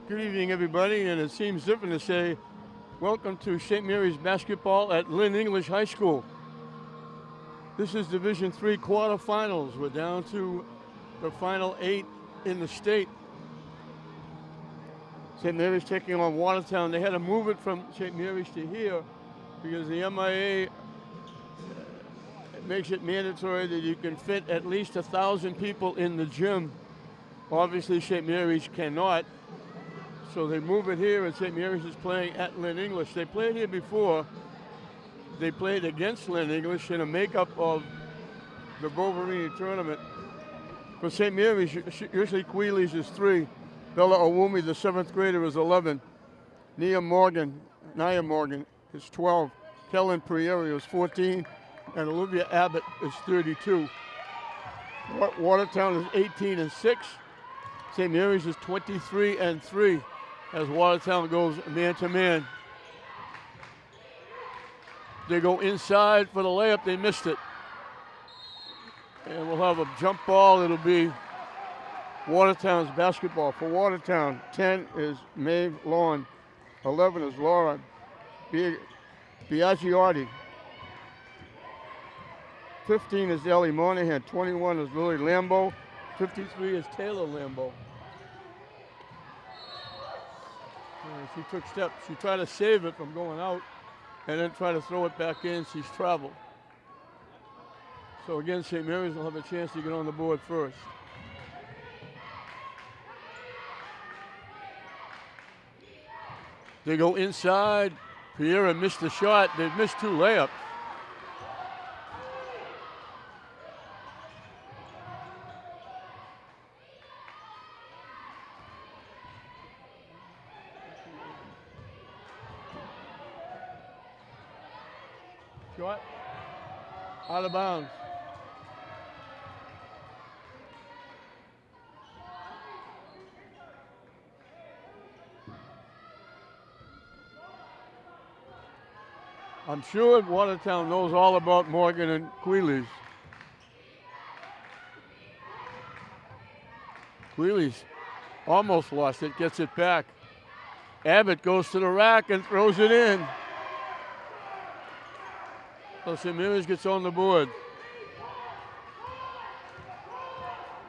Good evening, everybody, and it seems different to say welcome to St. Mary's basketball at Lynn English High School. This is Division III quarterfinals. We're down to the final 8 in the state. St. Mary's taking on Watertown. They had to move it from St. Mary's to here because the MIAA makes it mandatory that you can fit at least 1,000 people in the gym. Obviously, St. Mary's cannot. So they move it here, and St. Mary's is playing at Lynn English. They played here before. They played against Lynn English in a makeup of the Wolverine tournament. For St. Mary's, usually Queeley's is 3. Bella Owumi, the 7th grader, is 11. Nia Morgan is 12. Kellen Prieri is 14. And Olivia Abbott is 32. Watertown is 18-6. St. Mary's is 23-3 as Watertown goes man-to-man. They go inside for the layup. They missed it. And we'll have a jump ball. It'll be Watertown's basketball. For Watertown, 10 is Maeve Lawn. 11 is Laura Biagiotti. 15 is Ellie Monahan. 21 is Lily Lambeau. 53 is Taylor Lambeau. She took steps. She tried to save it from going out and then try to throw it back in. She's traveled. So again, St. Mary's will have a chance to get on the board first. They go inside. Pierre missed the shot. They've missed 2 layups. Shot out of bounds. I'm sure Watertown knows all about Morgan and Queeley's. Queeley's almost lost it, gets it back. Abbott goes to the rack and throws it in. So St. Mary's gets on the board.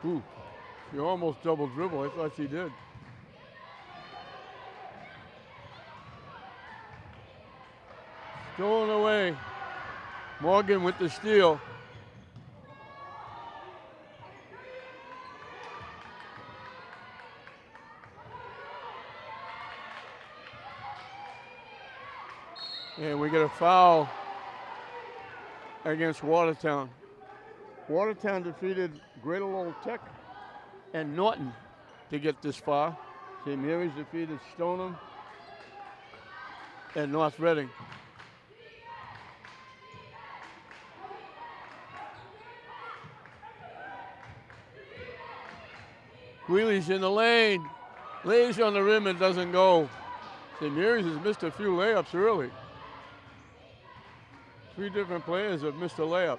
Ooh, she almost double dribble. I thought she did. Stolen away. Morgan with the steal. And we get a foul against Watertown. Watertown defeated Greater Lowell Tech and Norton to get this far. St. Mary's defeated Stoneham and North Reading. Wheelie's in the lane. Lays on the rim and doesn't go. St. Mary's has missed a few layups early. 3 different players have missed a layup.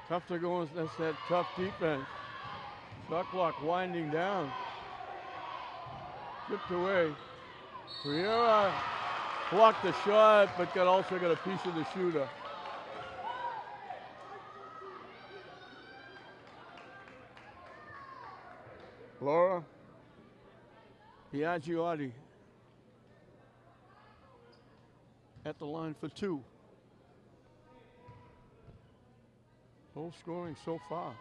Tough to go, that's that tough defense. Shot clock winding down. Tipped away. Riera blocked the shot, but also got a piece of the shooter. Laura Biagiotti at the line for 2. Low scoring so far.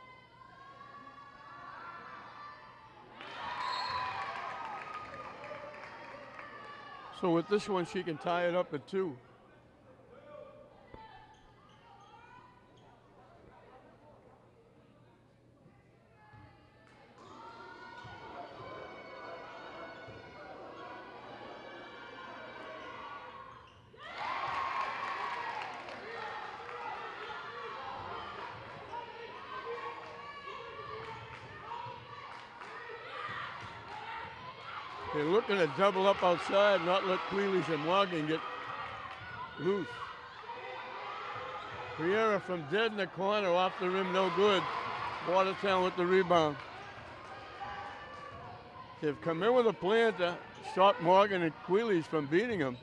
So with this one, she can tie it up at 2. They're looking to double up outside, not let Queeley's and Morgan get loose. Priera from dead in the corner, off the rim, no good. Watertown with the rebound. They've come in with a plan to stop Morgan and Queeley's from beating him.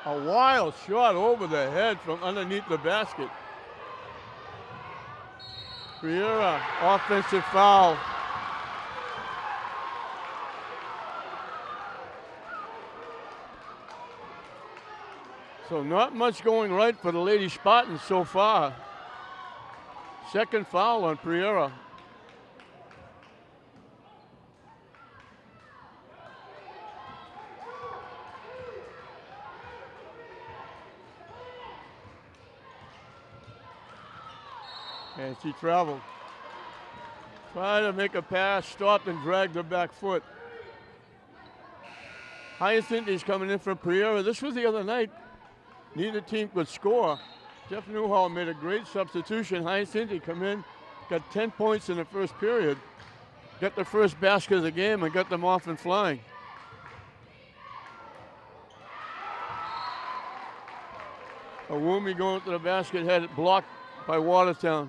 A wild shot over the head from underneath the basket. Priera, offensive foul. So not much going right for the Lady Spartans so far. Second foul on Priera. And she traveled. Tried to make a pass, stopped and dragged her back foot. Hyacinth is coming in from Priera. This was the other night. Neither team could score. Jeff Newhall made a great substitution. Hyacinth come in, got 10 points in the first period, got the first basket of the game and got them off and flying. Awumi going to the basket, had it blocked by Watertown.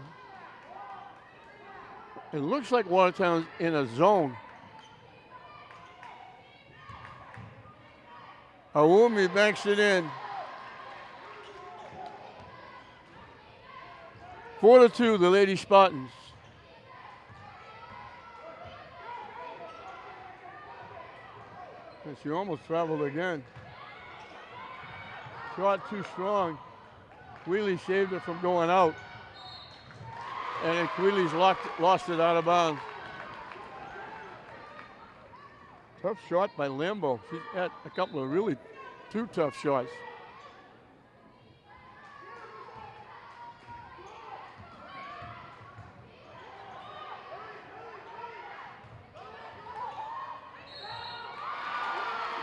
It looks like Watertown's in a zone. Awumi banks it in. 4-2, the Lady Spartans. And she almost traveled again. Shot too strong. Wheelie saved it from going out. And then Queeley's lost it out of bounds. Tough shot by Lambo. She's had a couple of really two tough shots.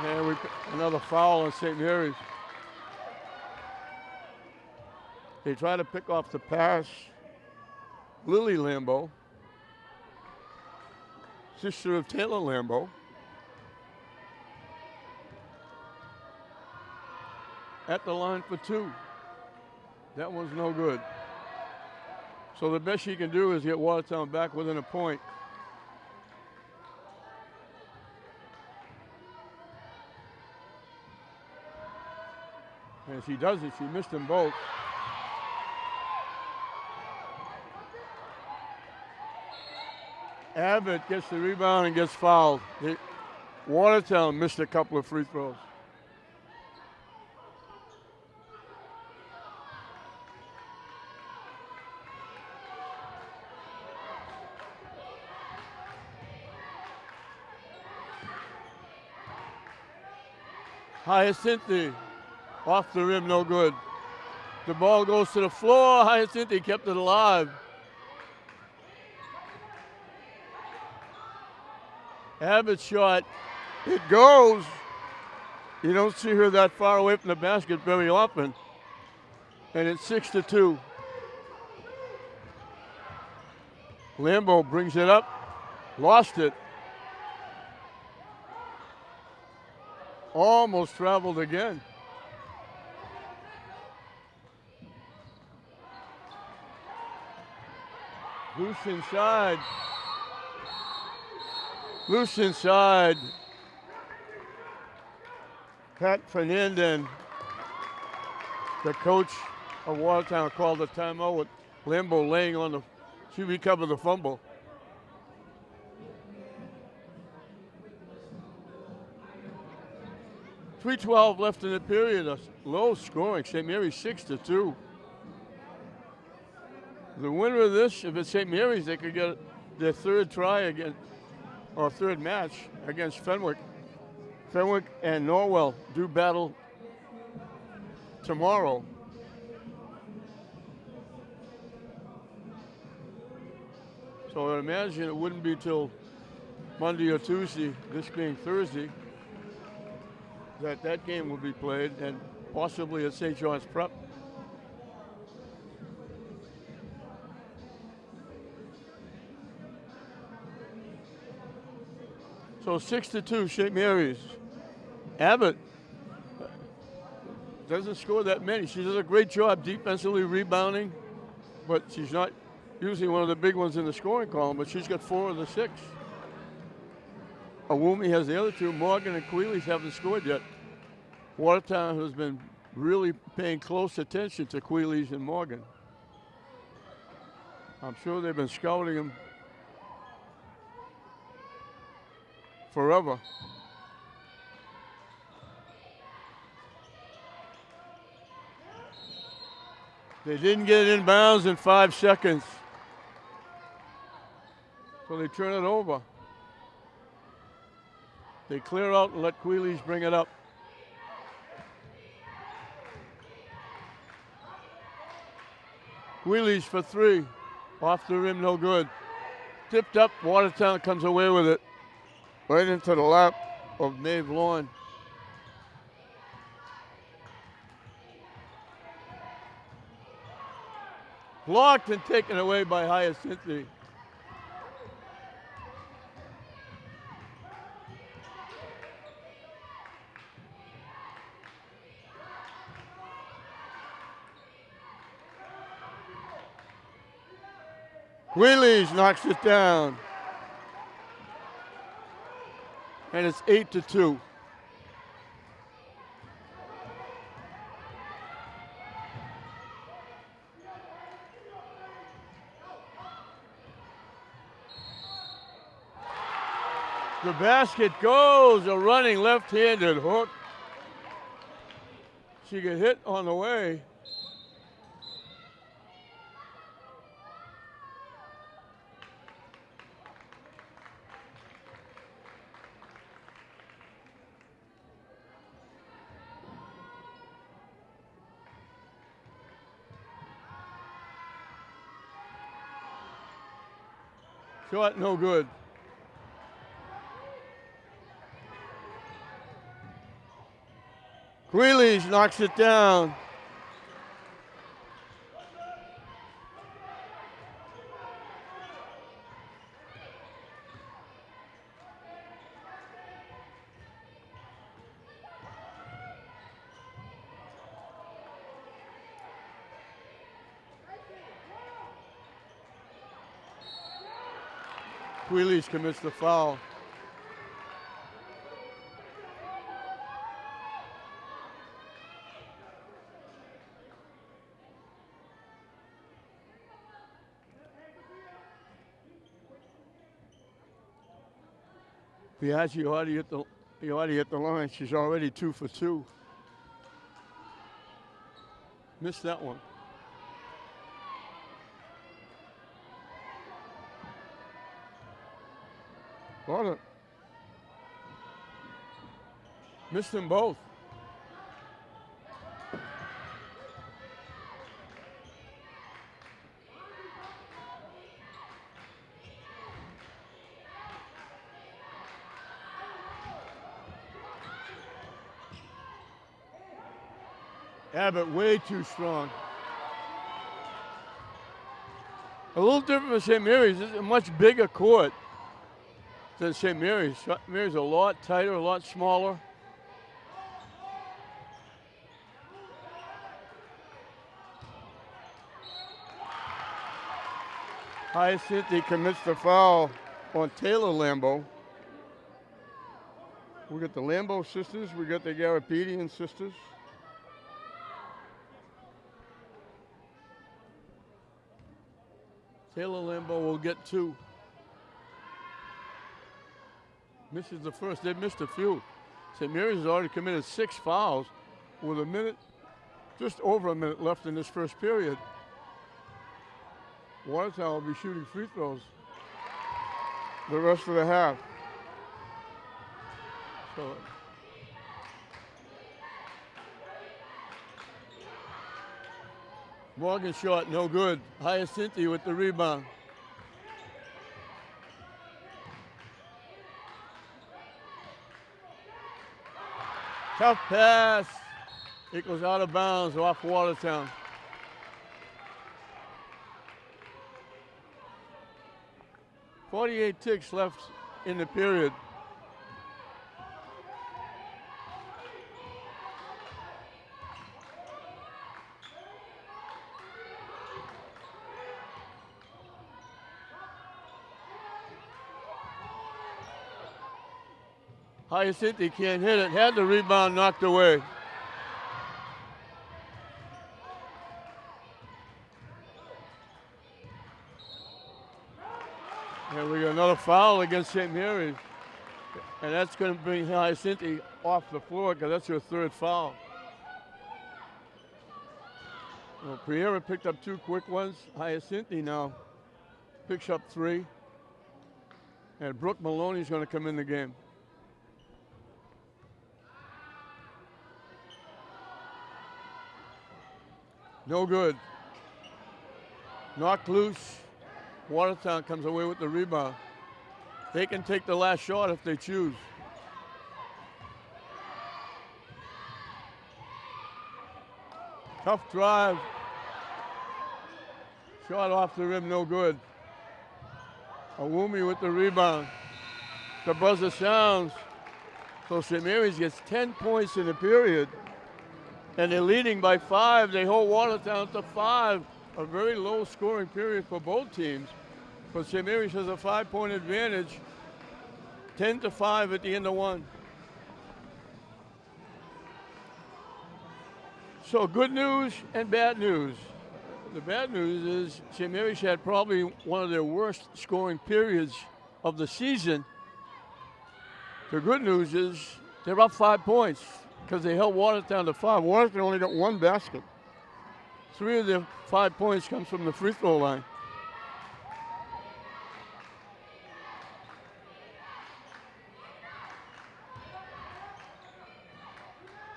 And another foul on St. Mary's. They try to pick off the pass. Lily Lambo, sister of Taylor Lambo. At the line for two. That one's no good. So the best she can do is get Watertown back within a point. And she does it. She missed them both. Abbott gets the rebound and gets fouled. Watertown missed a couple of free throws. Hyacinthi off the rim, no good. The ball goes to the floor. Hyacinthi kept it alive. Abbott's shot, it goes. You don't see her that far away from the basket very often. And it's 6-2. Lambo brings it up, lost it. Almost traveled again. Loose inside. Loose inside. Pat Fernandez, the coach of Watertown, called the timeout with Lambo laying on the, she recovered the fumble. .312 left in the period, a low scoring. St. Mary's 6-2. The winner of this, if it's St. Mary's, they could get their third try again, or third match against Fenwick. Fenwick and Norwell do battle tomorrow. So I imagine it wouldn't be till Monday or Tuesday, this being Thursday, that game will be played, and possibly at St. John's Prep. So 6-2, St. Mary's. Abbott doesn't score that many. She does a great job defensively rebounding, but she's not usually one of the big ones in the scoring column, but she's got 4 of the 6. Awumi has the other 2. Morgan and Queeley's haven't scored yet. Watertown has been really paying close attention to Queeley's and Morgan. I'm sure they've been scouting them forever. They didn't get it inbounds in 5 seconds. So they turn it over. They clear out and let Queeley's bring it up. Queeley's for 3. Off the rim, no good. Tipped up, Watertown comes away with it. Right into the lap of Maeve Lawn. Blocked and taken away by Hyacinthi. Queeley's knocks it down. And it's 8-2. The basket goes, a running left-handed hook. She get hit on the way. Shot no good. Queeley's knocks it down. Queeley's commits the foul. Biaggi already at the line. She's already 2 for 2. Missed that one. Got it. Missed them both. Abbott way too strong. A little different for St. Mary's. This is a much bigger court than St. Mary's. St. Mary's a lot tighter, a lot smaller. Hyacinthi commits the foul on Taylor Lambo. We got the Lambo sisters, we got the Garapedian sisters. Taylor Lambo will get 2. Misses the first. They've missed a few. St. Mary's has already committed 6 fouls with a minute, just over a minute left in this first period. Watertown will be shooting free throws the rest of the half. So Morgan shot, no good. Hyacinthi with the rebound. Tough pass. It goes out of bounds off Watertown. .48 ticks left in the period. Hyacinthi can't hit it. Had the rebound knocked away. And we got another foul against St. Mary's. And that's going to bring Hyacinthi off the floor because that's her third foul. Well, Prieura picked up 2 quick ones. Hyacinthi now picks up 3. And Brooke Maloney's going to come in the game. No good. Knocked loose. Watertown comes away with the rebound. They can take the last shot if they choose. Tough drive. Shot off the rim, no good. Awumi with the rebound. The buzzer sounds. So St. Mary's gets 10 points in the period. And they're leading by 5. They hold Watertown to 5. A very low scoring period for both teams. But St. Mary's has a 5-point advantage. 10-5 at the end of 1. So good news and bad news. The bad news is St. Mary's had probably one of their worst scoring periods of the season. The good news is they're up 5 points because they held Watertown to 5. Watertown only got 1 basket. 3 of their 5 points comes from the free throw line.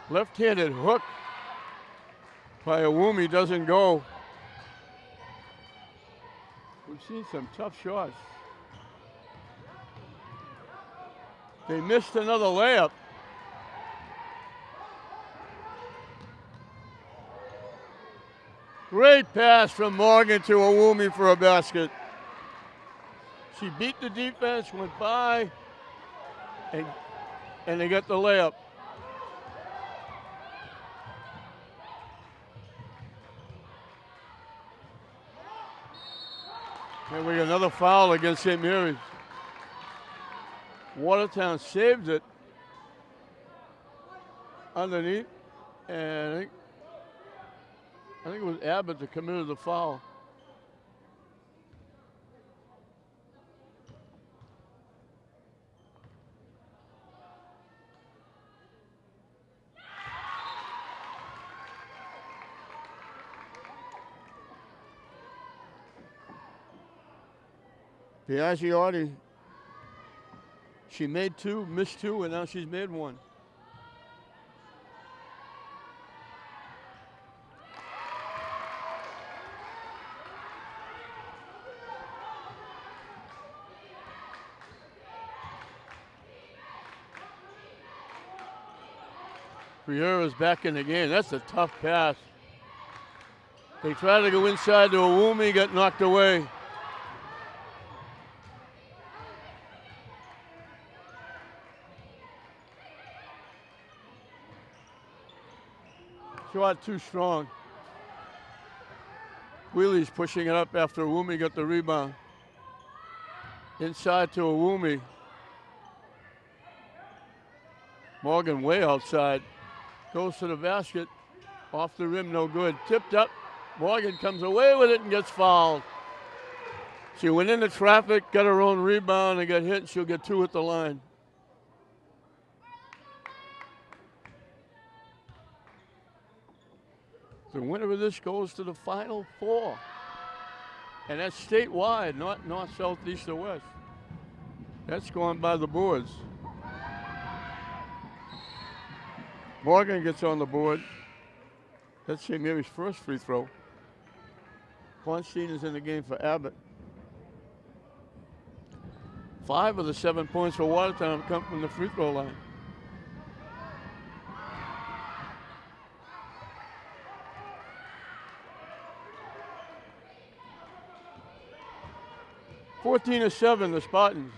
Left-handed hook by Awumi doesn't go. We've seen some tough shots. They missed another layup. Great pass from Morgan to Awumi for a basket. She beat the defense, went by, and they got the layup. And we got another foul against St. Mary's. Watertown saved it underneath, and I think it was Abbott that committed the foul. Biagiotti, she made 2, missed 2, and now she's made 1. Prieura's back in the game. That's a tough pass. They tried to go inside to Awumi, got knocked away. Shot too strong. Wheely's pushing it up after Awumi got the rebound. Inside to Awumi. Morgan way outside. Goes to the basket. Off the rim, no good. Tipped up. Morgan comes away with it and gets fouled. She went into traffic, got her own rebound, and got hit. She'll get 2 at the line. The winner of this goes to the Final Four. And that's statewide, not north, south, east, or west. That's going by the boards. Morgan gets on the board. That's St. Mary's first free throw. Fonstein is in the game for Abbott. 5 of the 7 points for Watertown come from the free throw line. (14-7), the Spartans.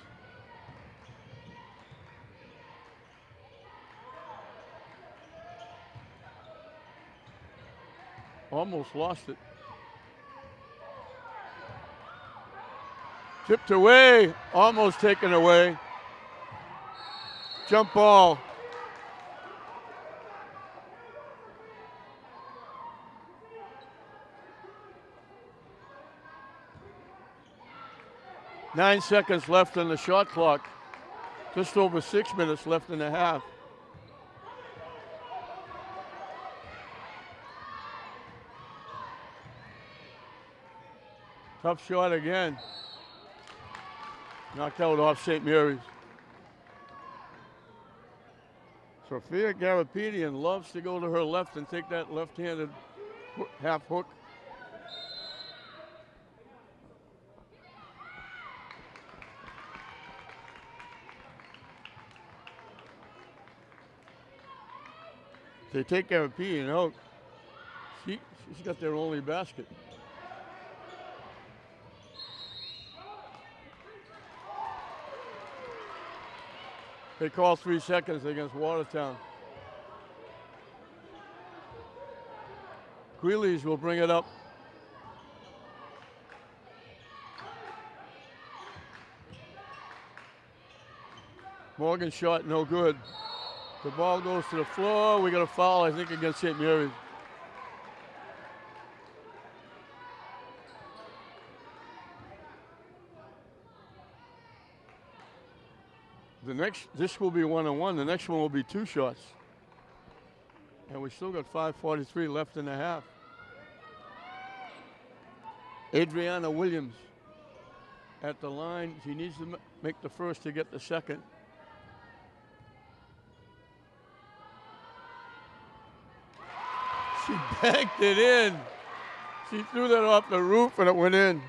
Almost lost it. Tipped away, almost taken away. Jump ball. Nine seconds left on the shot clock. Just over 6 minutes left in the half. Tough shot again. Knocked out off St. Mary's. Sophia Garapedian loves to go to her left and take that left-handed half hook. They take Garapedian out. She's got their only basket. They call 3 seconds against Watertown. Greeley's will bring it up. Morgan's shot no good. The ball goes to the floor. We got a foul, I think, against St. Mary's. This will be 1-on-1. The next one will be 2 shots. And we still got 5:43 left in the half. Adriana Williams at the line. She needs to make the first to get the second. She banked it in. She threw that off the roof and it went in.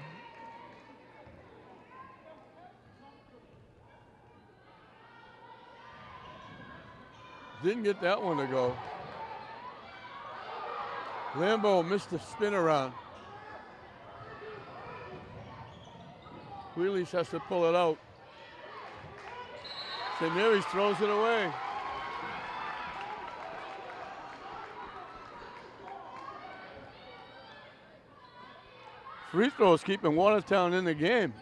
Didn't get that one to go. Lambeau missed the spin around. Wheelies has to pull it out. St. Mary's throws it away. Free throws keeping Watertown in the game.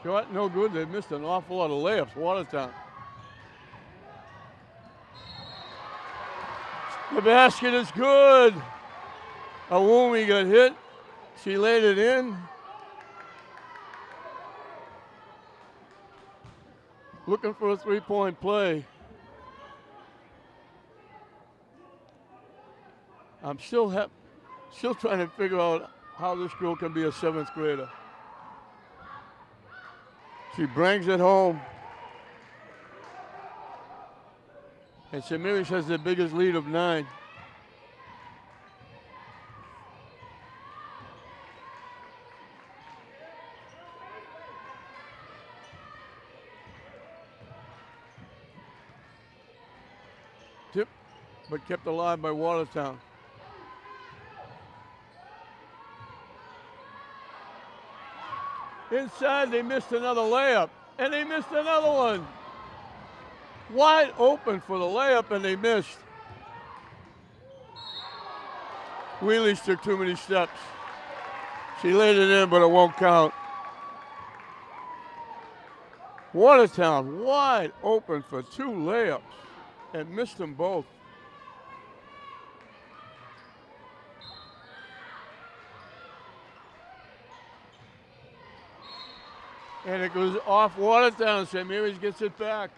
Shot no good. They missed an awful lot of layups, Watertown. The basket is good. Awumi got hit. She laid it in. Looking for a three-point play. I'm still trying to figure out how this girl can be a 7th grader. She brings it home. And St. Mary's has the biggest lead of 9. Tip, but kept alive by Watertown. Inside, they missed another layup, and they missed another one. Wide open for the layup, and they missed. Wheelies took too many steps. She laid it in, but it won't count. Watertown wide open for 2 layups, and missed them both. And it goes off Watertown. St. Mary's gets it back.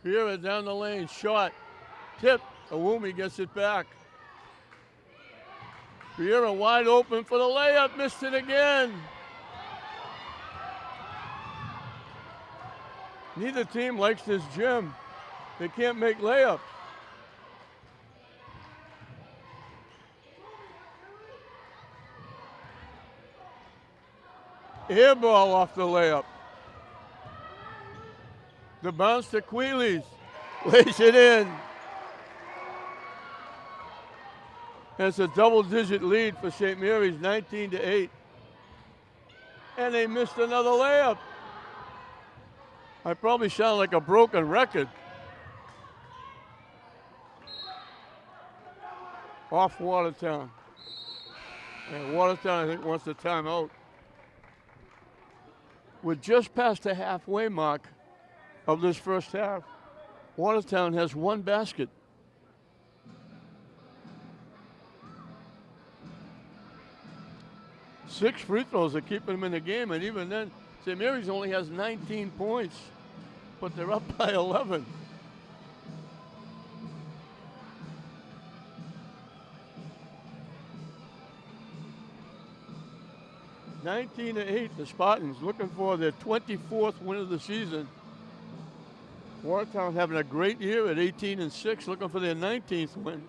Here down the lane, shot, tip. Awumi gets it back. Vieira wide open for the layup, missed it again. Neither team likes this gym. They can't make layups. Air ball off the layup. The bounce to Queeley's. Lays it in. And it's a double-digit lead for St. Mary's, 19-8. And they missed another layup. I probably sound like a broken record. Off Watertown. And Watertown, I think, wants the timeout. We're just past the halfway mark of this first half. Watertown has one basket. Six free throws are keeping them in the game, and even then, St. Mary's only has 19 points, but they're up by 11. (19-8), the Spartans looking for their 24th win of the season. Watertown having a great year at 18-6, looking for their 19th win.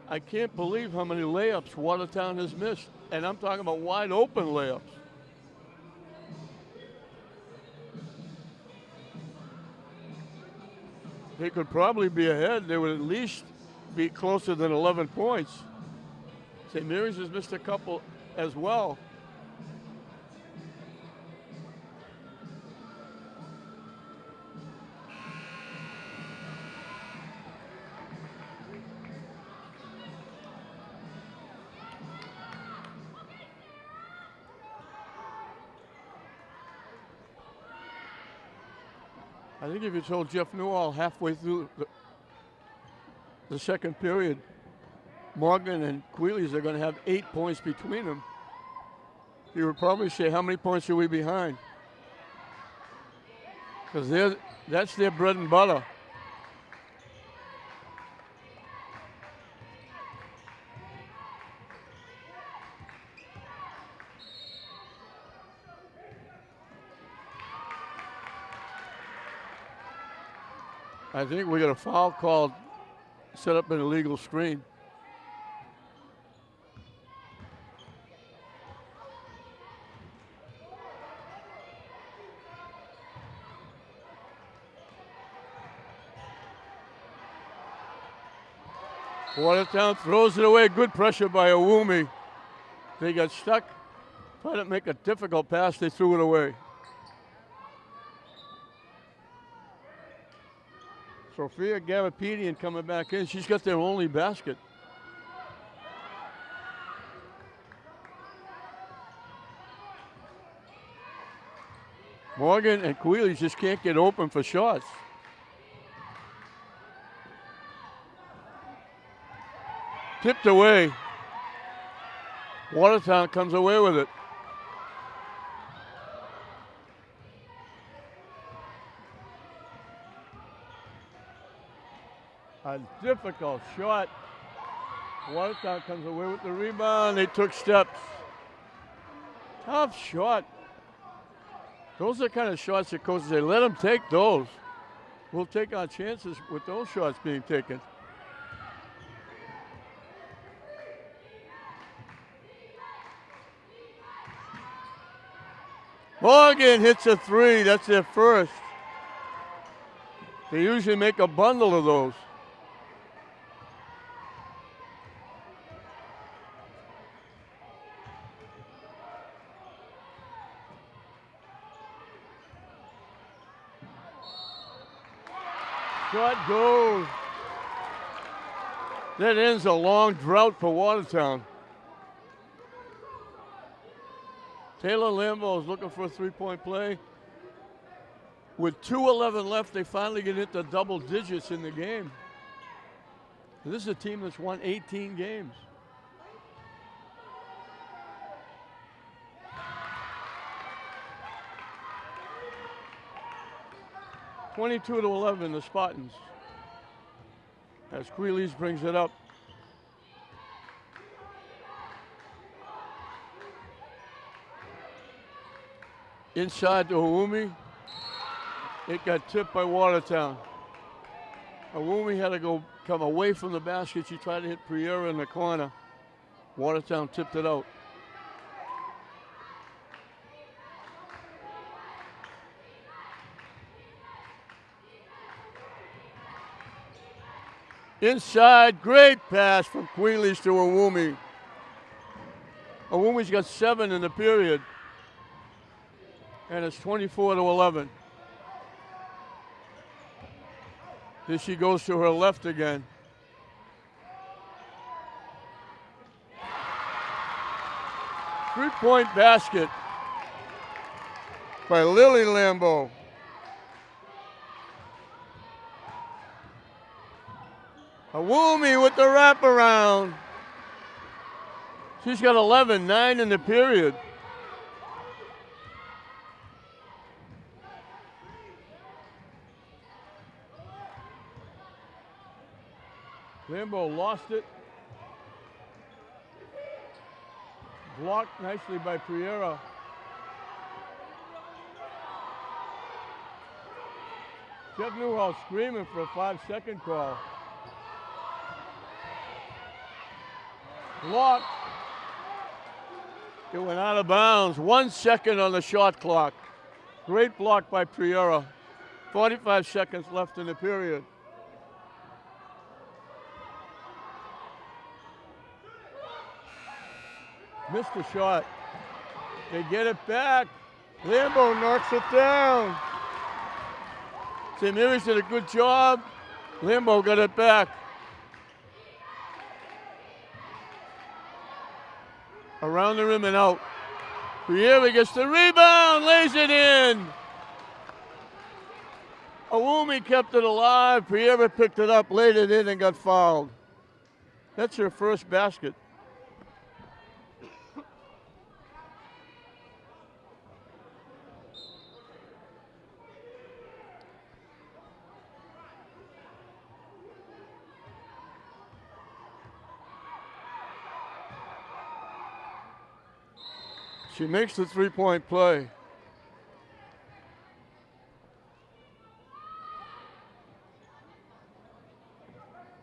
I can't believe how many layups Watertown has missed, and I'm talking about wide open layups. They could probably be ahead. They would at least be closer than 11 points. St. Mary's has missed a couple as well. I think if you told Jeff Newell halfway through the second period, Morgan and Queeley's are going to have 8 points between them, he would probably say, how many points are we behind? Because that's their bread and butter. I think we got a foul called, set up an illegal screen. Watertown throws it away. Good pressure by Awumi. They got stuck. Tried to make a difficult pass. They threw it away. Sophia Garapedian coming back in. She's got their only basket. Morgan and Queeley just can't get open for shots. Tipped away. Watertown comes away with it. A difficult shot. Watertown comes away with the rebound. They took steps. Tough shot. Those are the kind of shots that coaches say, let them take those. We'll take our chances with those shots being taken. Morgan hits a three. That's their first. They usually make a bundle of those. Shot goes. That ends a long drought for Watertown. Taylor Lambo is looking for a three-point play. With 2:11 left, they finally get into double digits in the game. And this is a team that's won 18 games. (22-11), the Spartans. As Queeley's brings it up. Inside to Awumi. It got tipped by Watertown. Awumi had to come away from the basket. She tried to hit Priera in the corner. Watertown tipped it out. Inside, great pass from Queeley's to Awumi. Awumi's got 7 in the period. And it's 24-11. Here she goes to her left again. Three-point basket by Lily Lambeau. Awumi with the wraparound. She's got 11, 9 in the period. Lambeau lost it. Blocked nicely by Priera. Jeff Newhall screaming for a 5-second call. Blocked. It went out of bounds. 1 second on the shot clock. Great block by Priera. 45 seconds left in the period. Missed the shot. They get it back. Lambeau knocks it down. St. Mary's did a good job. Lambeau got it back. Around the rim and out. Priera gets the rebound, lays it in. Awumi kept it alive. Priera picked it up, laid it in, and got fouled. That's her first basket. She makes the three-point play.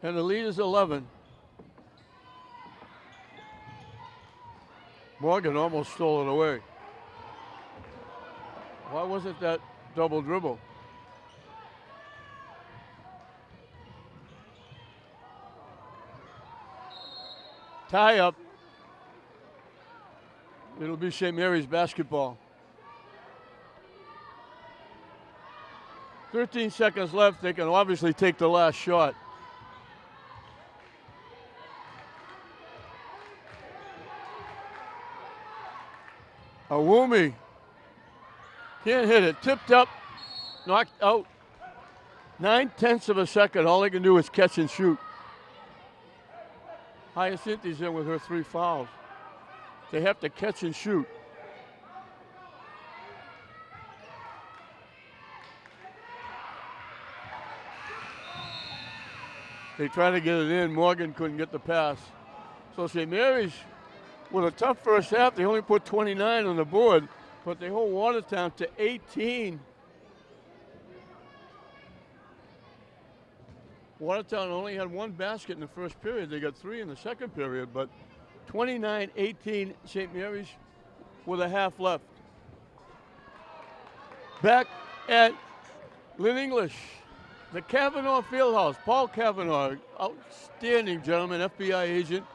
And the lead is 11. Morgan almost stole it away. Why wasn't that double dribble? Tie up. It'll be St. Mary's basketball. 13 seconds left. They can obviously take the last shot. Awumi can't hit it. Tipped up, knocked out. 9/10 of a second. All they can do is catch and shoot. Hyacinth's in with her 3 fouls. They have to catch and shoot. They tried to get it in. Morgan couldn't get the pass. So St. Mary's, with a tough first half, they only put 29 on the board, but they hold Watertown to 18. Watertown only had 1 basket in the first period. They got 3 in the second period, but 29-18, St. Mary's with a half left. Back at Lynn English, the Kavanaugh Fieldhouse. Paul Kavanaugh, outstanding gentleman, FBI agent.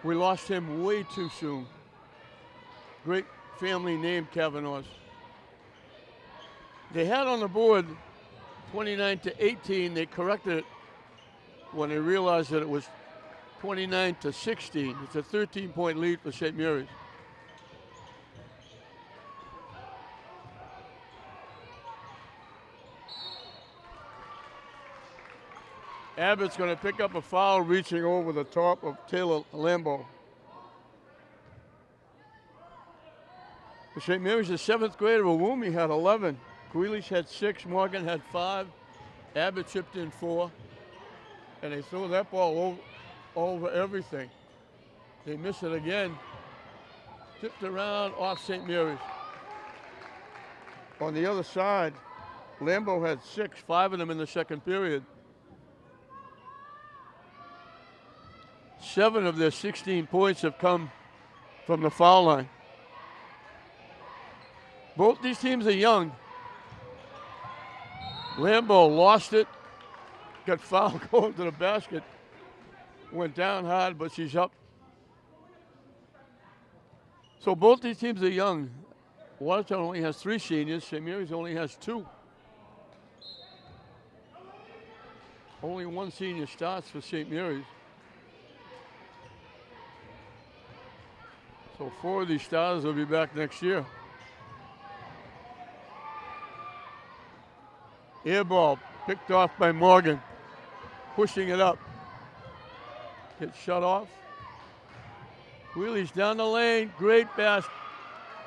We lost him way too soon. Great family name, Kavanaugh's. They had on the board 29-18. They corrected it when they realized that it was 29-16. It's a 13-point lead for St. Mary's. Abbott's going to pick up a foul reaching over the top of Taylor Lambeau. For St. Mary's, the 7th grader, Awumi had 11. Grealish had 6, Morgan had 5. Abbott chipped in 4. And they threw that ball over everything. They miss it again. Tipped around off St. Mary's. On the other side, Lambeau had 6, 5 of them in the second period. 7 of their 16 points have come from the foul line. Both these teams are young. Lambeau lost it. got fouled going to the basket. Went down hard, but she's up. So both these teams are young. Watertown only has 3 seniors. St. Mary's only has 2. Only 1 senior starts for St. Mary's. So 4 of these starters will be back next year. Air ball picked off by Morgan. Pushing it up. Gets shut off. Wheelies down the lane. Great pass.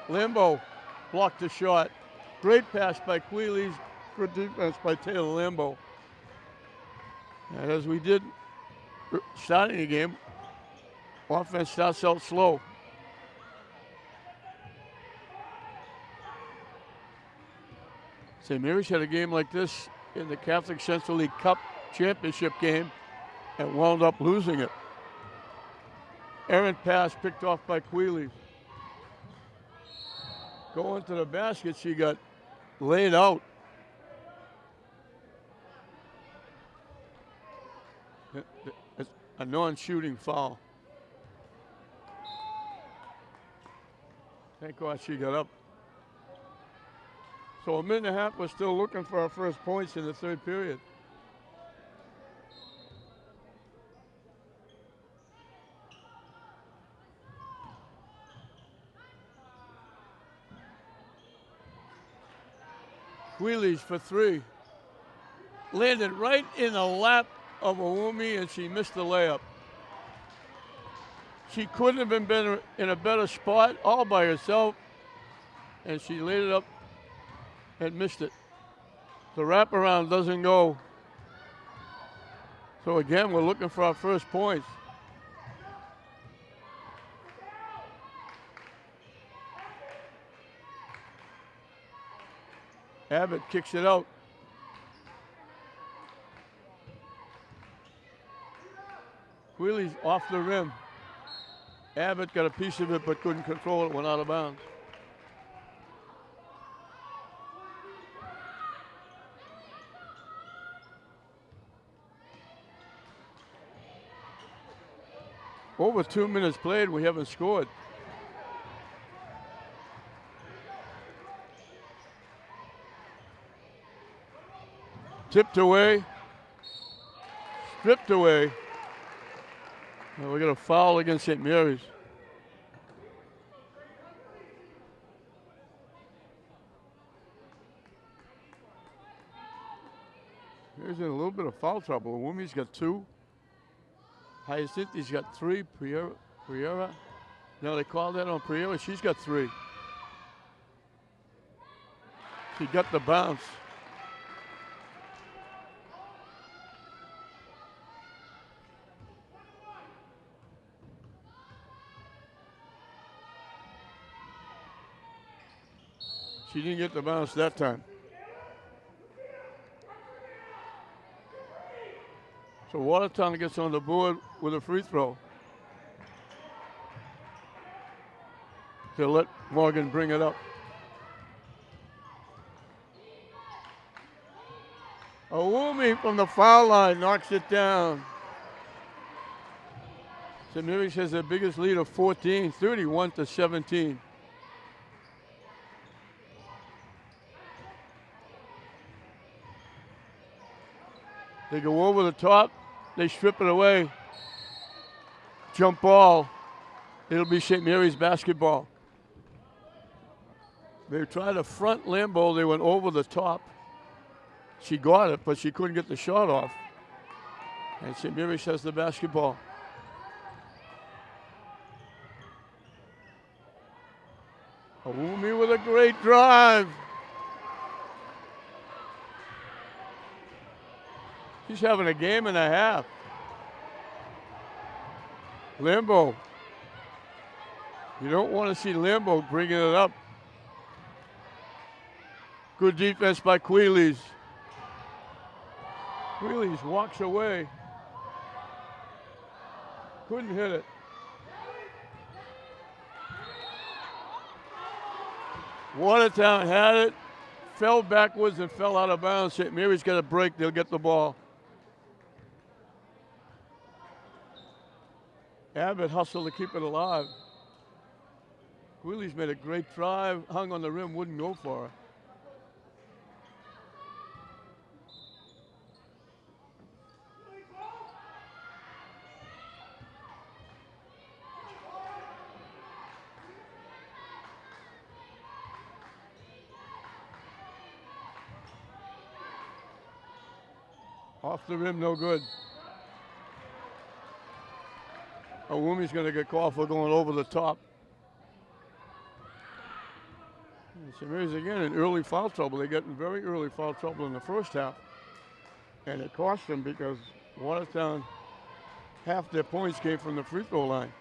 Limbo blocked the shot. Great pass by Wheelies. Good defense by Taylor Limbo. And as we did starting the game, offense starts out slow. St. Mary's had a game like this in the Catholic Central League Cup championship game and wound up losing it. Errant pass picked off by Quealy. Going to the basket, she got laid out. It's a non-shooting foul. Thank God she got up. So a minute and a half, we're still looking for our first points in the third period. Wheelies for 3. Landed right in the lap of Awumi, and she missed the layup. She couldn't have been in a better spot all by herself, and she laid it up and missed it. The wraparound doesn't go. So again, we're looking for our first points. Abbott kicks it out. Wheely's off the rim. Abbott got a piece of it but couldn't control it, went out of bounds. Over 2 minutes played, we haven't scored. Tipped away, stripped away. And we got a foul against St. Mary's. Here's in a little bit of foul trouble. Wumi's got 2. Hyacinth's got 3. Priera. Now they called that on Priera. She's got 3. She got the bounce. She didn't get the bounce that time. So Watertown gets on the board with a free throw. To let Morgan bring it up. Awumi from the foul line knocks it down. St. Mary's has their biggest lead of 14, 31-17. They go over the top. They strip it away. Jump ball. It'll be St. Mary's basketball. They tried to front Lambeau. They went over the top. She got it, but she couldn't get the shot off. And St. Mary's has the basketball. Awumi with a great drive. She's having a game and a half. Limbo. You don't want to see Limbo bringing it up. Good defense by Quealy's. Quealy's walks away. Couldn't hit it. Watertown had it, fell backwards and fell out of bounds. St. Mary's got a break, they'll get the ball. Abbott hustled to keep it alive. Wheelie's made a great drive, hung on the rim, wouldn't go for it. Off the rim, no good. Awumi's going to get called for going over the top. St. Mary's again in early foul trouble. They get in very early foul trouble in the first half. And it cost them because Watertown, half their points came from the free throw line.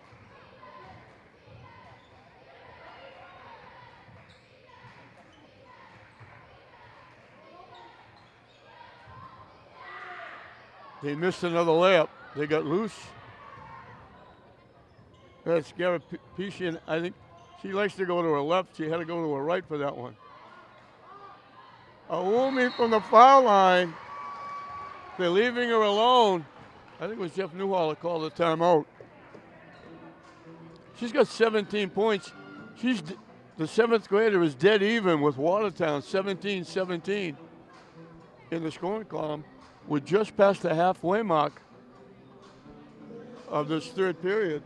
They missed another layup. They got loose. That's Garapetian. I think she likes to go to her left. She had to go to her right for that one. Awumi from the foul line. They're leaving her alone. I think it was Jeff Newhall that called the timeout. She's got 17 points. The seventh grader is dead even with Watertown, 17-17 in the scoring column. We're just past the halfway mark of this third period.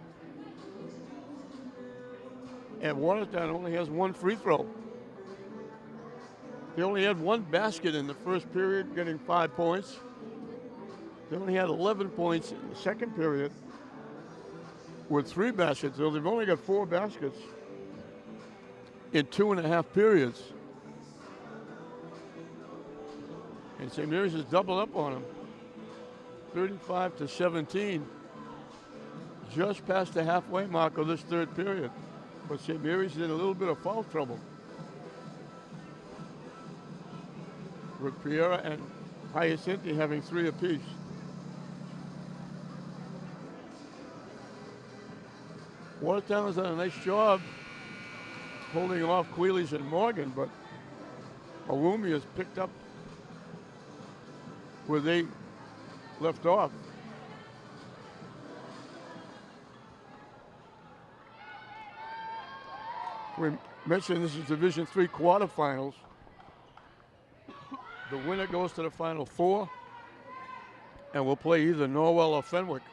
And Watertown only has one free throw. They only had one basket in the first period, getting 5 points. They only had 11 points in the second period with 3 baskets. So they've only got 4 baskets in 2.5 periods. And St. Mary's has doubled up on them. 35-17. Just past the halfway mark of this third period. But St. Mary's is in a little bit of foul trouble. With Piera and Hyacinthi having 3 apiece. Watertown has done a nice job holding off Queeley's and Morgan, but Awumi has picked up where they left off. We mentioned this is Division III quarterfinals. The winner goes to the Final Four, and will play either Norwell or Fenwick.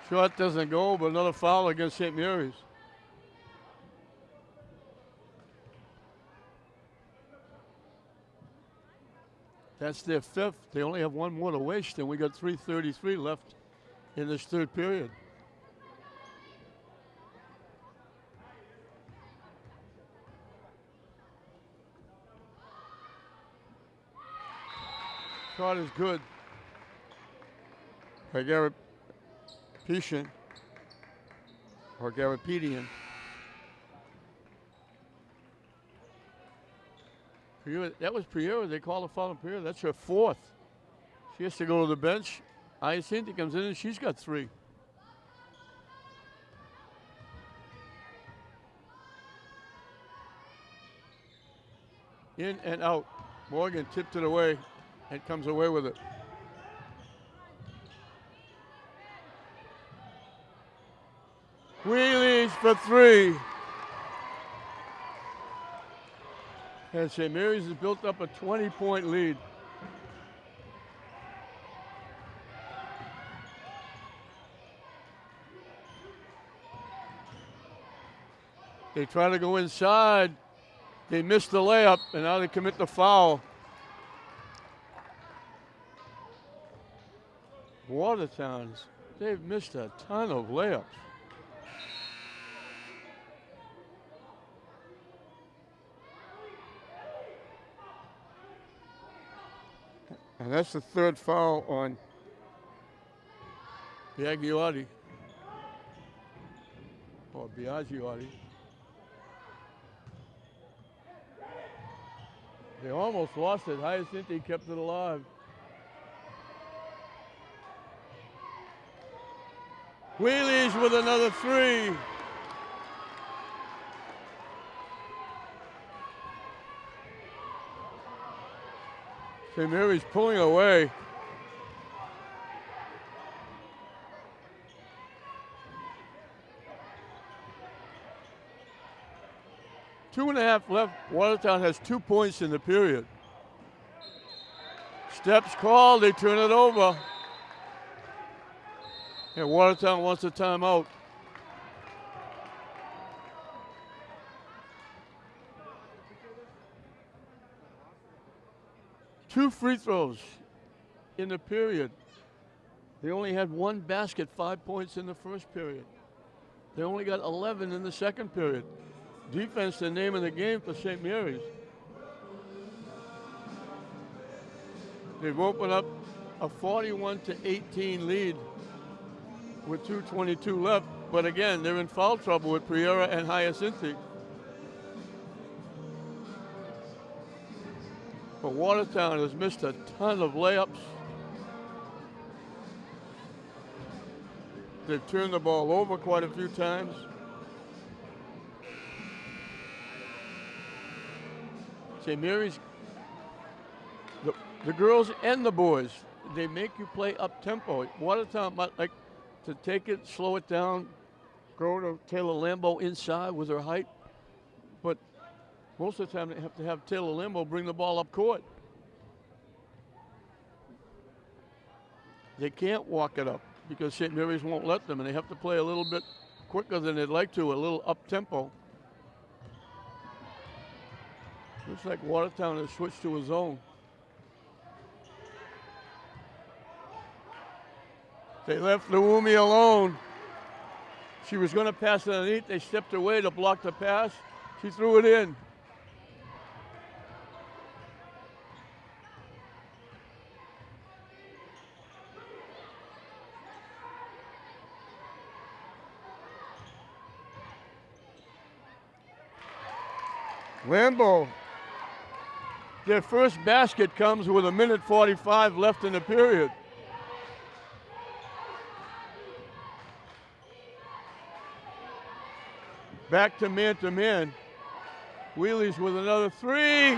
Shot doesn't go, but another foul against St. Mary's. That's their 5th. They only have 1 more to waste, and we got 3:33 left in this third period. Shot is good. By Garapetian or Garapetian. That was Piera. They call a foul on Piera. That's her 4th. She has to go to the bench. Hyacinthi comes in and she's got 3. In and out. Morgan tipped it away and comes away with it. Wheelies for 3. And St. Mary's has built up a 20-point lead. They try to go inside. They missed the layup, and now they commit the foul. Watertowns, they've missed a ton of layups. And that's the 3rd foul on Biagiotti, or Biagiotti. They almost lost it. Hyacinthi kept it alive. Wheelies with another three. St. Mary's pulling away. Two and a half left. Watertown has 2 points in the period. Steps called, they turn it over. And Watertown wants a timeout. Two free throws in the period. They only had one basket, 5 points in the first period. They only got 11 in the second period. Defense, the name of the game for St. Mary's. They've opened up a 41-18 lead with 2:22 left. But again, they're in foul trouble with Priera and Hyacinthi. But Watertown has missed a ton of layups. They've turned the ball over quite a few times. St. Mary's, the girls and the boys, they make you play up-tempo. Watertown might like to take it, slow it down, go to Taylor Lambo inside with her height. But most of the time they have to have Taylor Lambo bring the ball up court. They can't walk it up because St. Mary's won't let them, and they have to play a little bit quicker than they'd like to, a little up-tempo. Looks like Watertown has switched to a zone. They left Lawumi alone. She was going to pass it underneath. They stepped away to block the pass. She threw it in. Lambo, their first basket comes with 1:45 left in the period. Back to man. Wheelies with another three.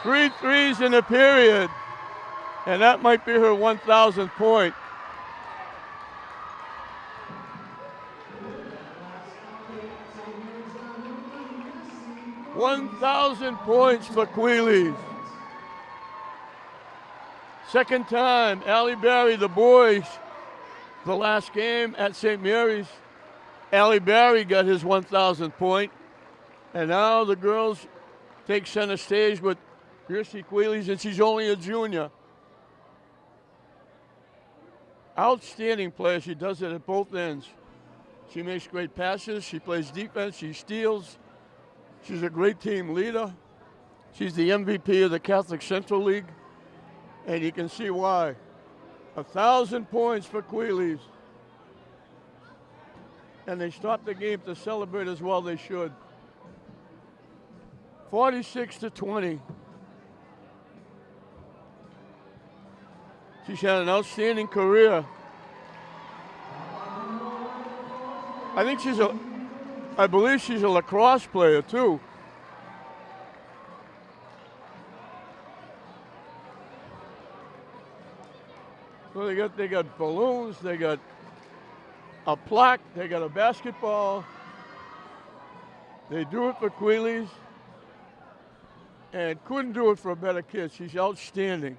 3 threes in the period. And that might be her 1,000th point. $1,000 points for Wheelies. Second time, Allie Barry, the boys, the last game at St. Mary's. Allie Barry got his 1,000th point. And now the girls take center stage with Piercy Wheelies, and she's only a junior. Outstanding player. She does it at both ends. She makes great passes. She plays defense. She steals. She's a great team leader. She's the MVP of the Catholic Central League, and you can see why. 1,000 points for Wheelies. And they stopped the game to celebrate as well they should. 46-20. She's had an outstanding career. I believe she's a lacrosse player too. So they got balloons, they got a plaque, they got a basketball. They do it for Wheelies, and couldn't do it for a better kid. She's outstanding.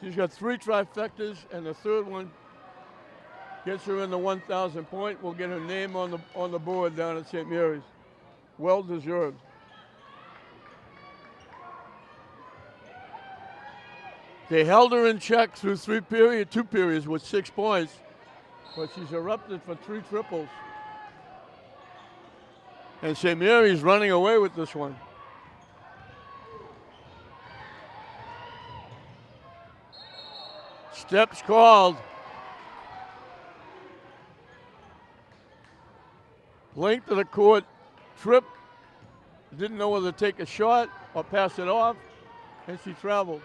She's got 3 trifectas, and the third one gets her in the 1,000 point. We'll get her name on the board down at St. Mary's. Well deserved. They held her in check through 2 periods with 6 points, but she's erupted for 3 triples. And St. Mary's running away with this one. Steps called. Length of the court, tripped, didn't know whether to take a shot or pass it off, and she traveled.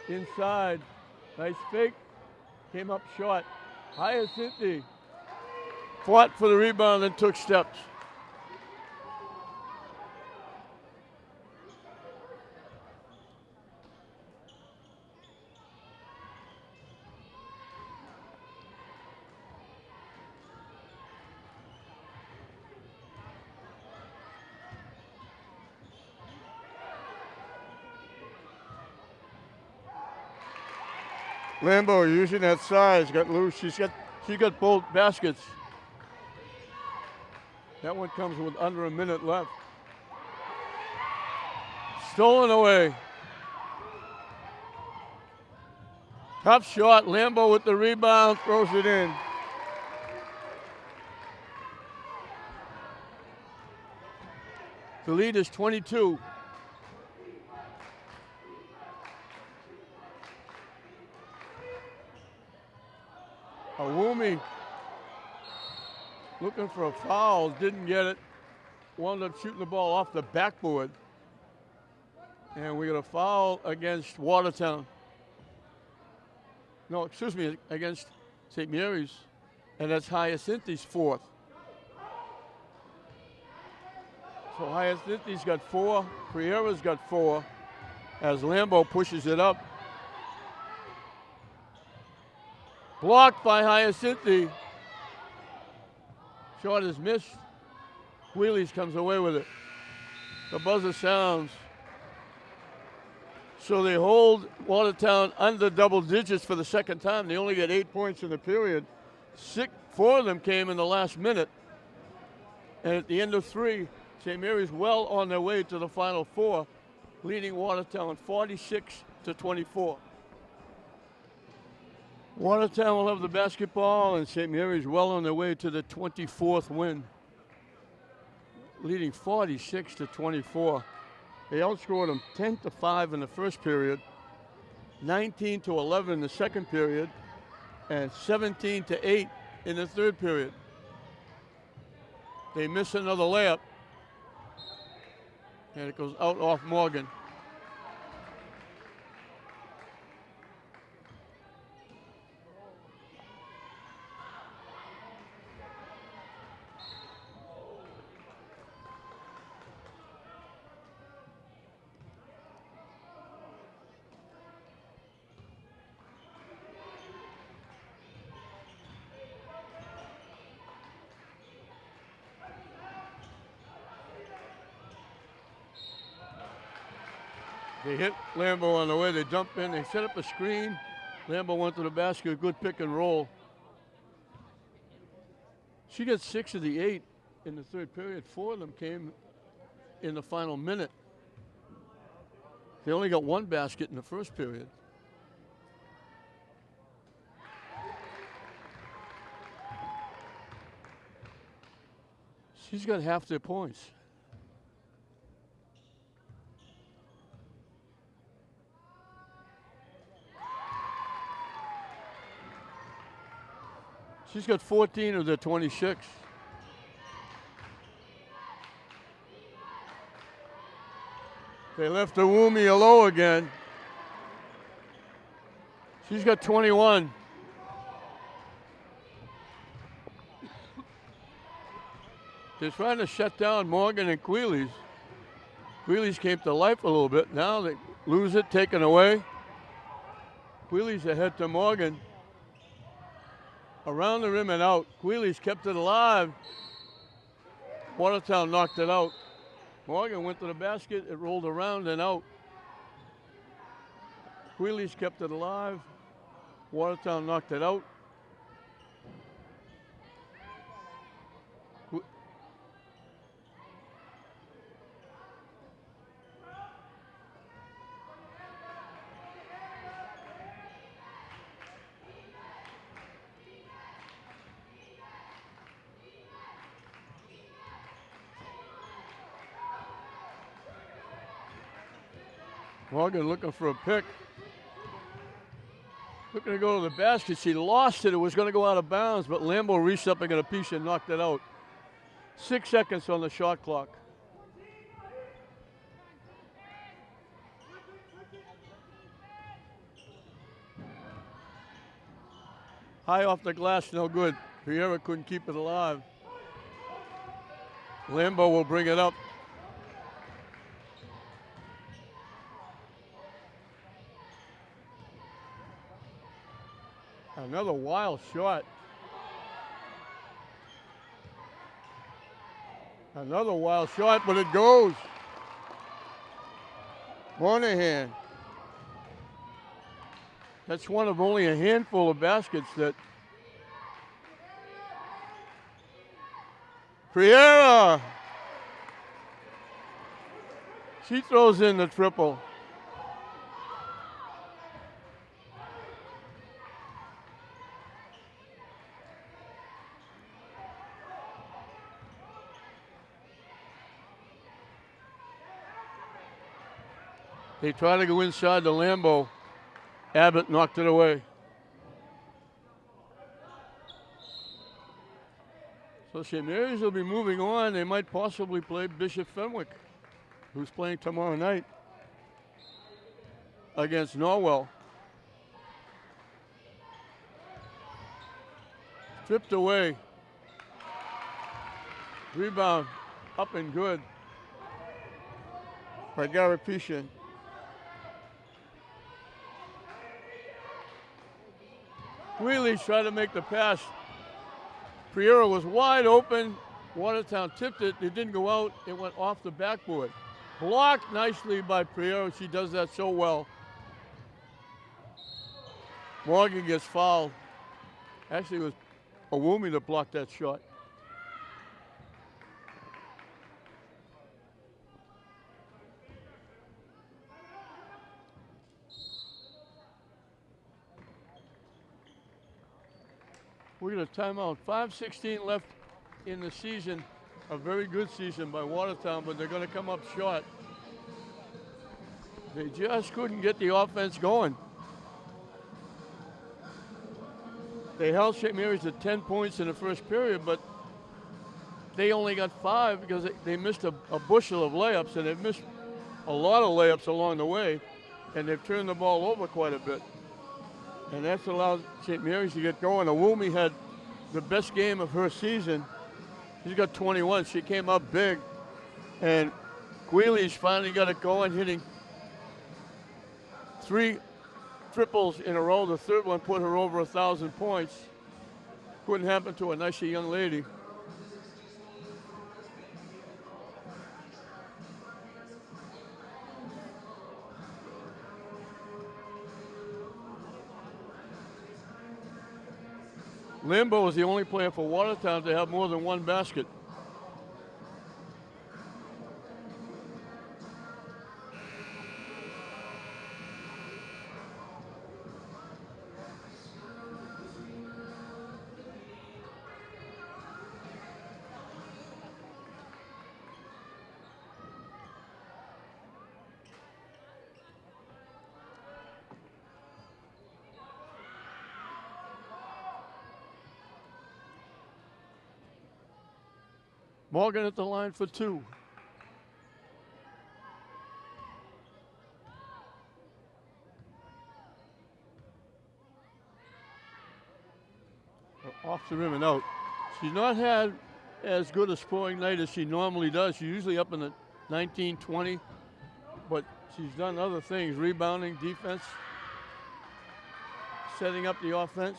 Inside, nice fake, came up short. Hyacinthi fought for the rebound and took steps. Lambo using that size, got loose. She got both baskets. That one comes with under a minute left. Stolen away. Tough shot. Lambo with the rebound, throws it in. The lead is 22. Awumi looking for a foul, didn't get it. Wound up shooting the ball off the backboard. And we got a foul against Watertown. No, excuse me, against St. Mary's. And that's Hyacinthi's fourth. So Hyacinthi's got 4, Prieura's got 4, as Lambo pushes it up. Blocked by Hyacinthi. Shot is missed. Wheelies comes away with it. The buzzer sounds. So they hold Watertown under double digits for the second time. They only get 8 points in the period. 4 of them came in the last minute. And at the end of 3, St. Mary's well on their way to the Final Four, leading Watertown 46-24. Watertown will have the basketball, and St. Mary's well on their way to the 24th win, leading 46-24. They outscored them 10-5 in the first period, 19-11 in the second period, and 17-8 in the third period. They miss another layup, and it goes out off Morgan. They hit Lambo on the way. They dump in. They set up a screen. Lambo went to the basket. Good pick and roll. She got 6 of the 8 in the third period. 4 of them came in the final minute. They only got 1 basket in the first period. She's got half their points. She's got 14 of the 26. They left Awumi low again. She's got 21. They're trying to shut down Morgan and Queeley's. Queeley's came to life a little bit. Now they lose it, taken away. Queeley's ahead to Morgan. Around the rim and out. Queeley's kept it alive. Watertown knocked it out. Morgan went to the basket. It rolled around and out. Queeley's kept it alive. Watertown knocked it out. Morgan looking for a pick. Looking to go to the basket. She lost it. It was going to go out of bounds, but Lambo reached up and got a piece and knocked it out. 6 seconds on the shot clock. High off the glass, no good. Vieira couldn't keep it alive. Lambo will bring it up. Another wild shot. Another wild shot, but it goes. Monahan. That's one of only a handful of baskets that Prieira. She throws in the triple. They try to go inside the Lambo. Abbott knocked it away. So St. Mary's will be moving on. They might possibly play Bishop Fenwick, who's playing tomorrow night against Norwell. Stripped away. Rebound up and good by Garapishan. Wheatley tried to make the pass. Prieira was wide open. Watertown tipped it. It didn't go out. It went off the backboard. Blocked nicely by Prieira. She does that so well. Morgan gets fouled. Actually, it was Awumi that blocked that shot. We got a timeout. 5:16 left in the season. A very good season by Watertown, but they're going to come up short. They just couldn't get the offense going. They held St. Mary's at 10 points in the first period, but they only got 5 because they missed a bushel of layups, and they've missed a lot of layups along the way, and they've turned the ball over quite a bit. And that's allowed St. Mary's to get going. Awumi had the best game of her season. She's got 21. She came up big. And Guiley's finally got it going, hitting 3 triples in a row. The third one put her over 1,000 points. Couldn't happen to a nicer young lady. Limbo is the only player for Watertown to have more than 1 basket. Morgan at the line for 2. Off the rim and out. She's not had as good a scoring night as she normally does. She's usually up in the 19, 20, but she's done other things, rebounding, defense, setting up the offense.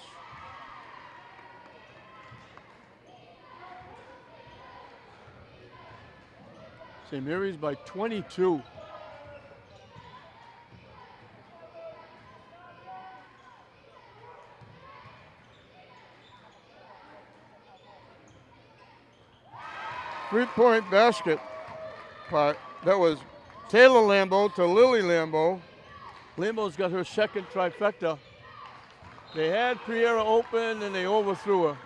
St. Mary's by 22. Three-point basket. That was Taylor Lambo to Lily Lambo. Lambo's got her second trifecta. They had Prieira open and they overthrew her.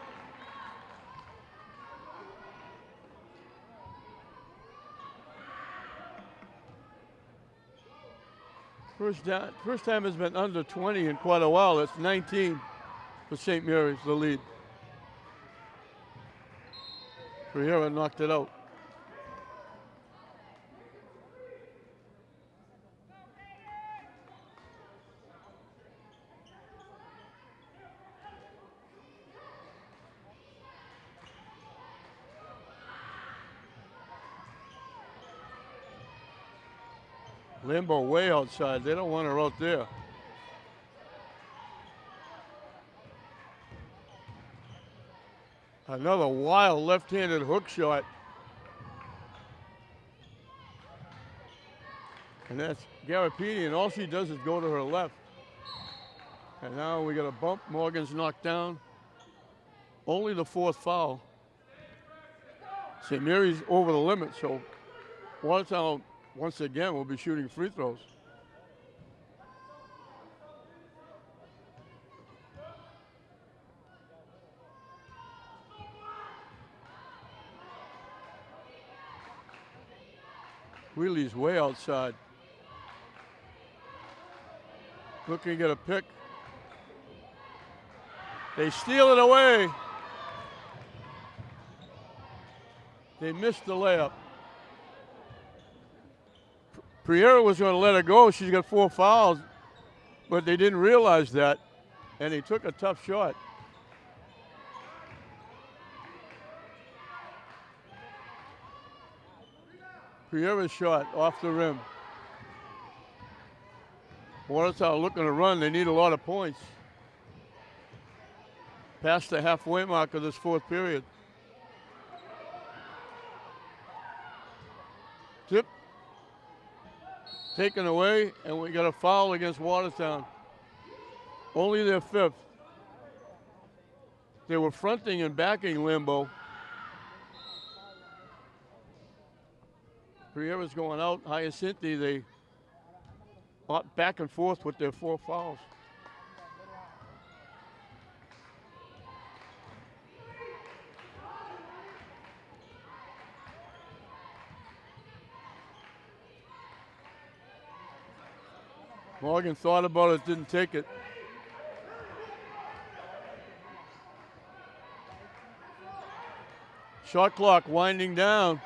First time has been under 20 in quite a while. That's 19 for St. Mary's, the lead. Pereira knocked it out. Limbo way outside. They don't want her out there. Another wild left-handed hook shot. And that's Garapini, and all she does is go to her left. And now we got a bump. Morgan's knocked down. Only the fourth foul. St. Mary's over the limit, so Watertown once again will be shooting free throws. Wheelie's way outside. Looking to get a pick. They steal it away. They missed the layup. Pereira was going to let her go. She's got 4 fouls, but they didn't realize that, and he took a tough shot. Pereira's shot off the rim. Watertown looking to run. They need a lot of points. Past the halfway mark of this fourth period. Tip. Taken away, and we got a foul against Watertown. Only their 5th. They were fronting and backing Limbo. Pereira's going out. Hyacinthi, they fought back and forth with their 4 fouls. Morgan thought about it, didn't take it. Shot clock winding down.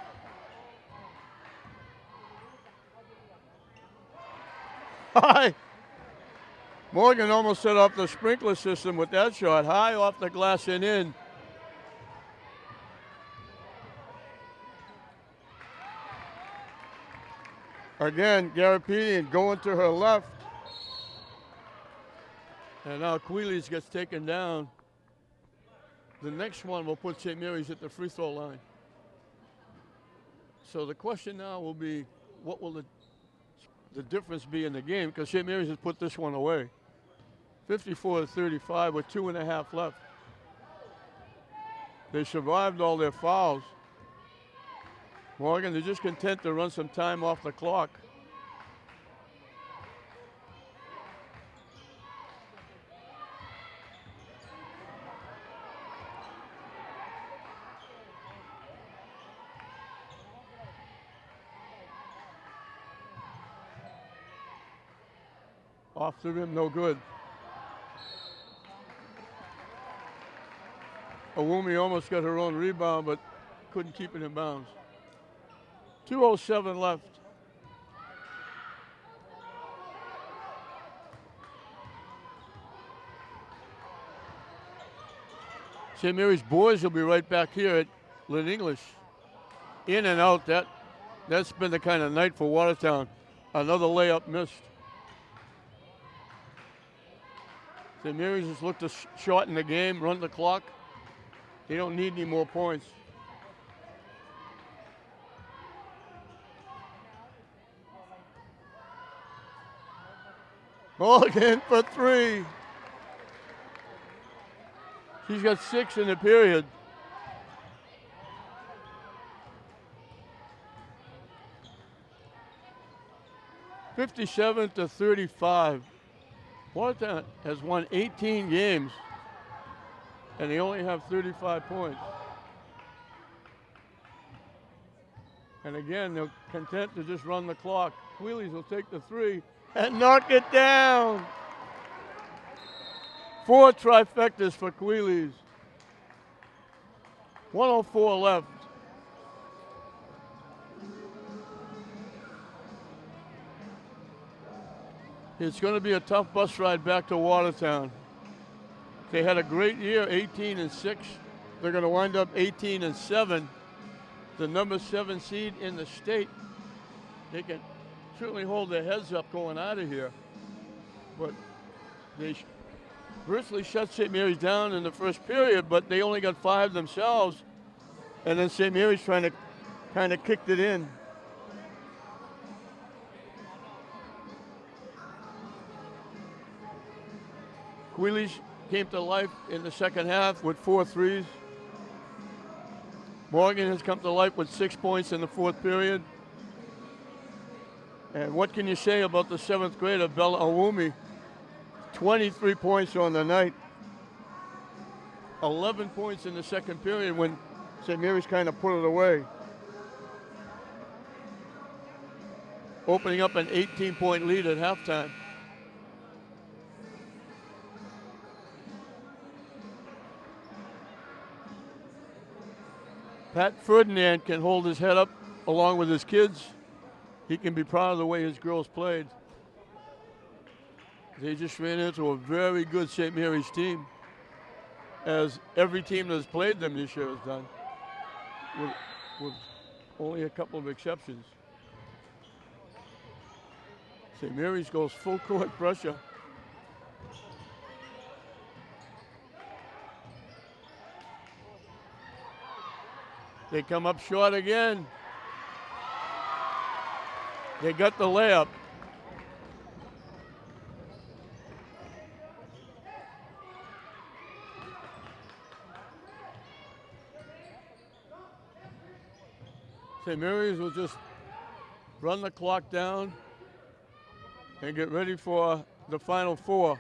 High. Morgan almost set off the sprinkler system with that shot. High off the glass and in. Again, Garapini going to her left. And now Queelys gets taken down. The next one will put St. Mary's at the free throw line. So the question now will be, what will the difference be in the game? Because St. Mary's has put this one away. 54-35 with 2.5 left. They survived all their fouls. Morgan, they're just content to run some time off the clock. Off the rim, no good. Awumi almost got her own rebound, but couldn't keep it in bounds. 2:07 left. St. Mary's boys will be right back here at Lynn English. In and out, that's been the kind of night for Watertown. Another layup missed. St. Mary's just looked to shorten the game, run the clock. They don't need any more points. Morgan for 3. She's got 6 in the period. (57-35). Watertown has won 18 games, and they only have 35 points. And again, they're content to just run the clock. Wheelies will take the 3. and knock it down. 4 trifectas for Queeley's. 104 left. It's going to be a tough bus ride back to Watertown. They had a great year, 18-6. They're going to wind up 18-7. The number 7 seed in the state. They can certainly hold their heads up going out of here. But they virtually shut St. Mary's down in the first period, but they only got 5 themselves. And then St. Mary's trying to kind of kicked it in. Queeley's came to life in the second half with 4 threes. Morgan has come to life with 6 points in the fourth period. And what can you say about the 7th grader, Bella Awumi? 23 points on the night. 11 points in the second period when St. Mary's kind of put it away. Opening up an 18-point lead at halftime. Pat Ferdinand can hold his head up along with his kids. He can be proud of the way his girls played. They just ran into a very good St. Mary's team, as every team that has played them this year has done, with only a couple of exceptions. St. Mary's goes full court pressure. They come up short again. They got the layup. St. Mary's will just run the clock down and get ready for the final 4.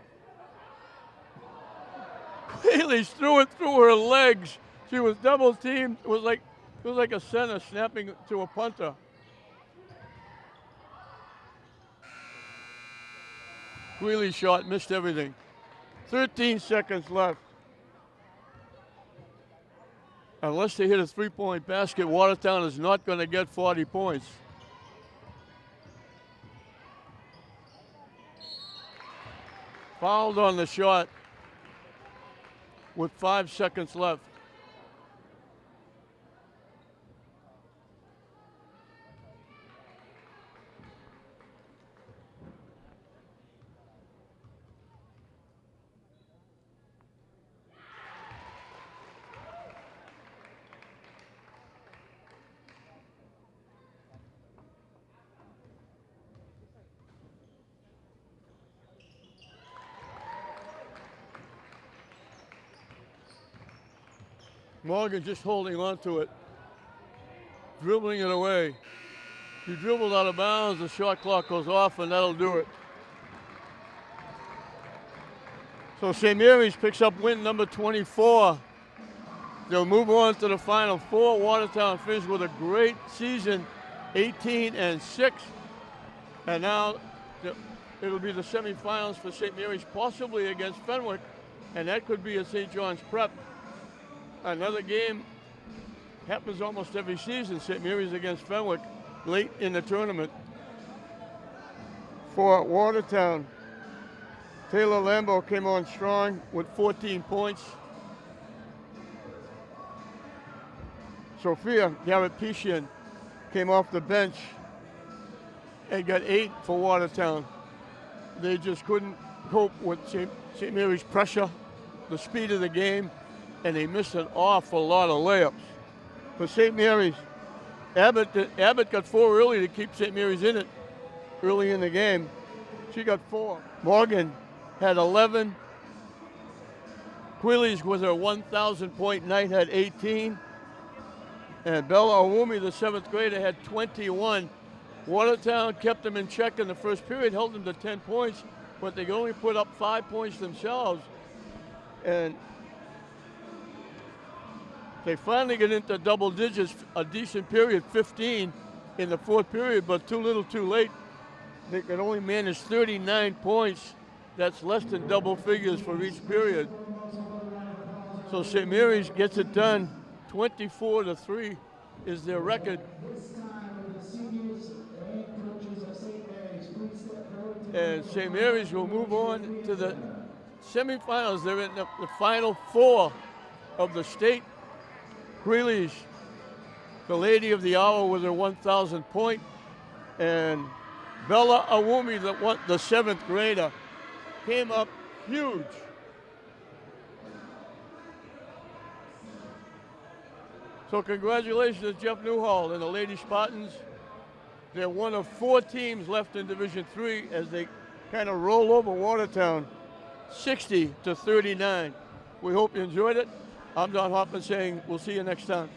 Queeley's threw it through her legs. She was double teamed. It was like a center snapping to a punter. Queeley's shot missed everything. 13 seconds left. Unless they hit a 3-point basket, Watertown is not going to get 40 points. Fouled on the shot with 5 seconds left. Morgan just holding on to it, dribbling it away. He dribbled out of bounds, the shot clock goes off, and that'll do it. So St. Mary's picks up win number 24. They'll move on to the Final Four. Watertown finished with a great season, 18-6. And now it'll be the semifinals for St. Mary's, possibly against Fenwick, and that could be at St. John's Prep. Another game happens almost every season. St. Mary's against Fenwick late in the tournament. For Watertown, Taylor Lambo came on strong with 14 points. Sophia Garapetian came off the bench and got 8 for Watertown. They just couldn't cope with St. Mary's pressure, the speed of the game, and they missed an awful lot of layups. For St. Mary's, Abbott got 4 early to keep St. Mary's in it early in the game. She got 4. Morgan had 11. Queeley's with her 1,000-point night had 18. And Bella Awumi, the 7th grader, had 21. Watertown kept them in check in the first period, held them to 10 points, but they only put up 5 points themselves. And they finally get into double digits, a decent period, 15 in the fourth period, but too little too late. They could only manage 39 points. That's less than double figures for each period. So St. Mary's gets it done. 24-3 is their record. And St. Mary's will move on to the semifinals. They're in the final four of the state. Greeley's the Lady of the Hour with her 1,000 point. And Bella Awumi, the 7th grader, came up huge. So congratulations to Jeff Newhall and the Lady Spartans. They're one of 4 teams left in Division III as they kind of roll over Watertown 60-39. We hope you enjoyed it. I'm Don Hoffman saying we'll see you next time.